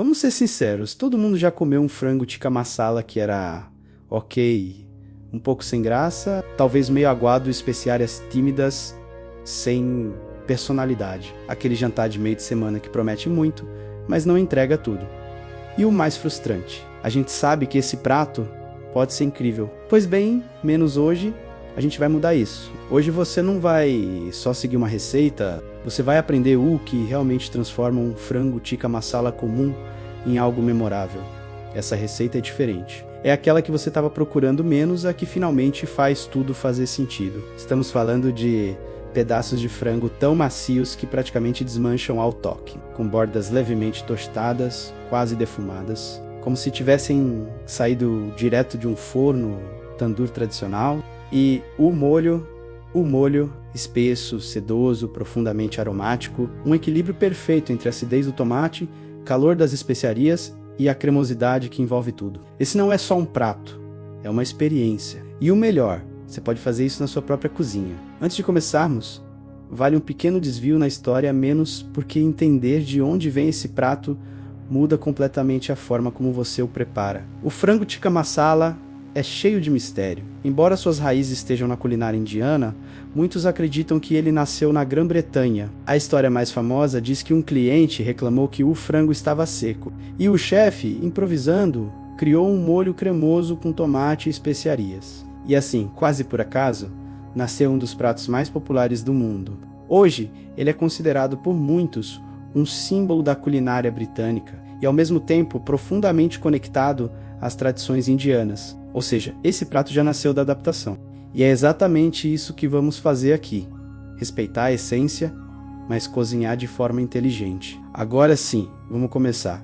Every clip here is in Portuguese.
Vamos ser sinceros, todo mundo já comeu um frango tikka masala que era ok, um pouco sem graça, talvez meio aguado, especiarias tímidas, sem personalidade. Aquele jantar de meio de semana que promete muito, mas não entrega tudo. E o mais frustrante, a gente sabe que esse prato pode ser incrível. Pois bem, menos hoje, a gente vai mudar isso. Hoje você não vai só seguir uma receita, você vai aprender o que realmente transforma um frango tikka masala comum em algo memorável. Essa receita é diferente. É aquela que você estava procurando menos, a que finalmente faz tudo fazer sentido. Estamos falando de pedaços de frango tão macios que praticamente desmancham ao toque, com bordas levemente tostadas, quase defumadas, como se tivessem saído direto de um forno tandoor tradicional. E o molho espesso, sedoso, profundamente aromático, um equilíbrio perfeito entre a acidez do tomate, calor das especiarias e a cremosidade que envolve tudo. Esse não é só um prato, é uma experiência. E o melhor, você pode fazer isso na sua própria cozinha. Antes de começarmos, vale um pequeno desvio na história, menos porque entender de onde vem esse prato muda completamente a forma como você o prepara. O frango tikka masala é cheio de mistério. Embora suas raízes estejam na culinária indiana, muitos acreditam que ele nasceu na Grã-Bretanha. A história mais famosa diz que um cliente reclamou que o frango estava seco, e o chefe, improvisando, criou um molho cremoso com tomate e especiarias. E assim, quase por acaso, nasceu um dos pratos mais populares do mundo. Hoje, ele é considerado por muitos um símbolo da culinária britânica e, ao mesmo tempo, profundamente conectado às tradições indianas. Ou seja, esse prato já nasceu da adaptação. E é exatamente isso que vamos fazer aqui. Respeitar a essência, mas cozinhar de forma inteligente. Agora sim, vamos começar.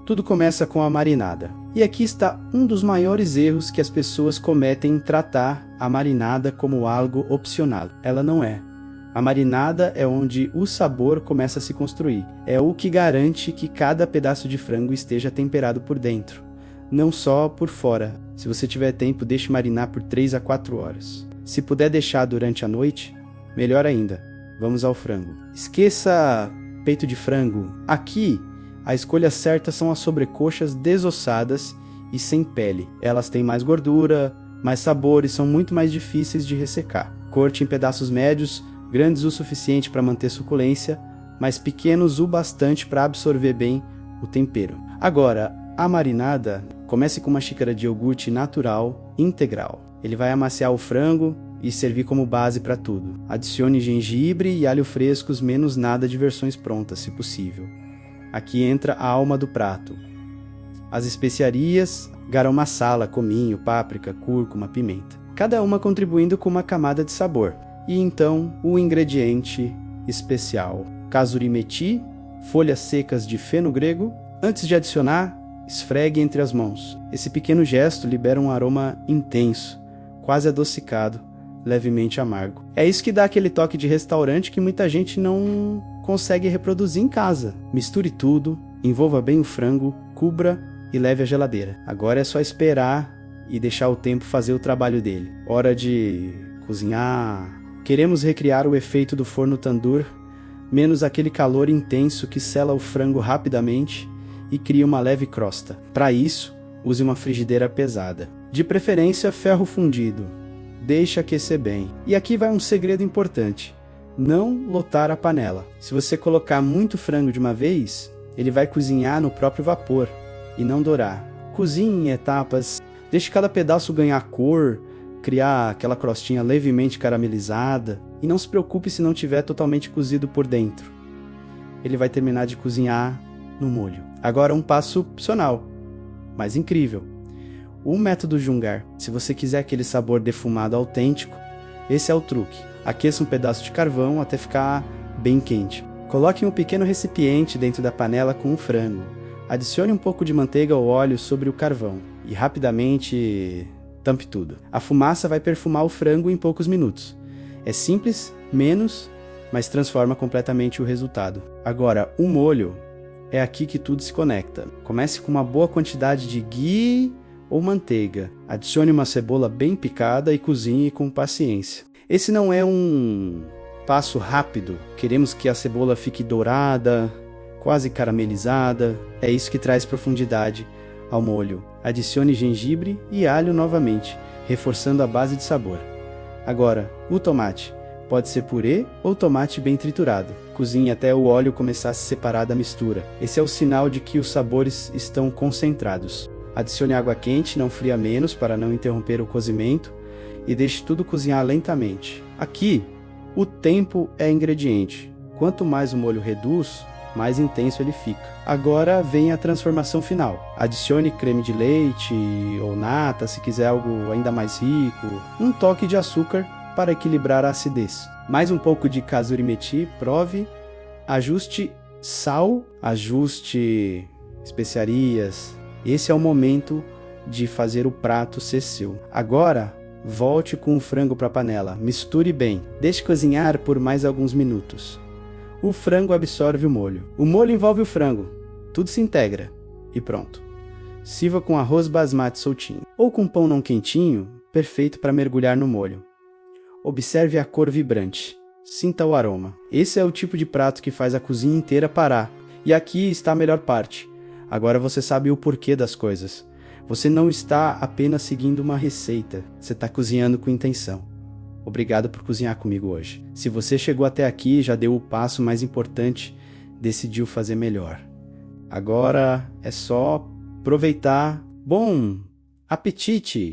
Tudo começa com a marinada. E aqui está um dos maiores erros que as pessoas cometem em tratar a marinada como algo opcional. Ela não é. A marinada é onde o sabor começa a se construir. É o que garante que cada pedaço de frango esteja temperado por dentro, não só por fora. Se você tiver tempo, deixe marinar por 3 a 4 horas. Se puder deixar durante a noite, melhor ainda. Vamos ao frango. Esqueça peito de frango. Aqui, a escolha certa são as sobrecoxas desossadas e sem pele. Elas têm mais gordura, mais sabor e são muito mais difíceis de ressecar. Corte em pedaços médios, grandes o suficiente para manter suculência, mas pequenos o bastante para absorver bem o tempero. Agora, a marinada, comece com uma xícara de iogurte natural integral. Ele vai amaciar o frango e servir como base para tudo. Adicione gengibre e alho frescos, menos nada de versões prontas, se possível. Aqui entra a alma do prato. As especiarias, garam masala, cominho, páprica, cúrcuma, pimenta. Cada uma contribuindo com uma camada de sabor. E então, o ingrediente especial. Kasuri methi, folhas secas de feno grego. Antes de adicionar, esfregue entre as mãos. Esse pequeno gesto libera um aroma intenso, quase adocicado, levemente amargo. É isso que dá aquele toque de restaurante que muita gente não consegue reproduzir em casa. Misture tudo, envolva bem o frango, cubra e leve à geladeira. Agora é só esperar e deixar o tempo fazer o trabalho dele. Hora de cozinhar. Queremos recriar o efeito do forno tandoor, menos aquele calor intenso que sela o frango rapidamente e cria uma leve crosta. Para isso, use uma frigideira pesada. De preferência, ferro fundido. Deixe aquecer bem. E aqui vai um segredo importante. Não lotar a panela. Se você colocar muito frango de uma vez, ele vai cozinhar no próprio vapor e não dourar. Cozinhe em etapas. Deixe cada pedaço ganhar cor, criar aquela crostinha levemente caramelizada. E não se preocupe se não estiver totalmente cozido por dentro. Ele vai terminar de cozinhar no molho. Agora um passo opcional, mas incrível. O método Jungar. Se você quiser aquele sabor defumado autêntico, esse é o truque. Aqueça um pedaço de carvão até ficar bem quente. Coloque em um pequeno recipiente dentro da panela com o frango. Adicione um pouco de manteiga ou óleo sobre o carvão e rapidamente tampe tudo. A fumaça vai perfumar o frango em poucos minutos. É simples, mas transforma completamente o resultado. Agora, o molho. É aqui que tudo se conecta. Comece com uma boa quantidade de ghee ou manteiga. Adicione uma cebola bem picada e cozinhe com paciência. Esse não é um passo rápido. Queremos que a cebola fique dourada, quase caramelizada. É isso que traz profundidade ao molho. Adicione gengibre e alho novamente, reforçando a base de sabor. Agora, o tomate. Pode ser purê ou tomate bem triturado. Cozinhe até o óleo começar a se separar da mistura. Esse é o sinal de que os sabores estão concentrados. Adicione água quente, não fria menos para não interromper o cozimento, e deixe tudo cozinhar lentamente. Aqui, o tempo é ingrediente. Quanto mais o molho reduz, mais intenso ele fica. Agora vem a transformação final. Adicione creme de leite ou nata, se quiser algo ainda mais rico. Um toque de açúcar para equilibrar a acidez. Mais um pouco de kasuri methi, prove. Ajuste sal, ajuste especiarias. Esse é o momento de fazer o prato ser seu. Agora, volte com o frango para a panela. Misture bem. Deixe cozinhar por mais alguns minutos. O frango absorve o molho. O molho envolve o frango. Tudo se integra. E pronto. Sirva com arroz basmati soltinho. Ou com pão não quentinho, perfeito para mergulhar no molho. Observe a cor vibrante. Sinta o aroma. Esse é o tipo de prato que faz a cozinha inteira parar. E aqui está a melhor parte. Agora você sabe o porquê das coisas. Você não está apenas seguindo uma receita. Você está cozinhando com intenção. Obrigado por cozinhar comigo hoje. Se você chegou até aqui, já deu o passo mais importante, decidiu fazer melhor. Agora é só aproveitar. Bom apetite!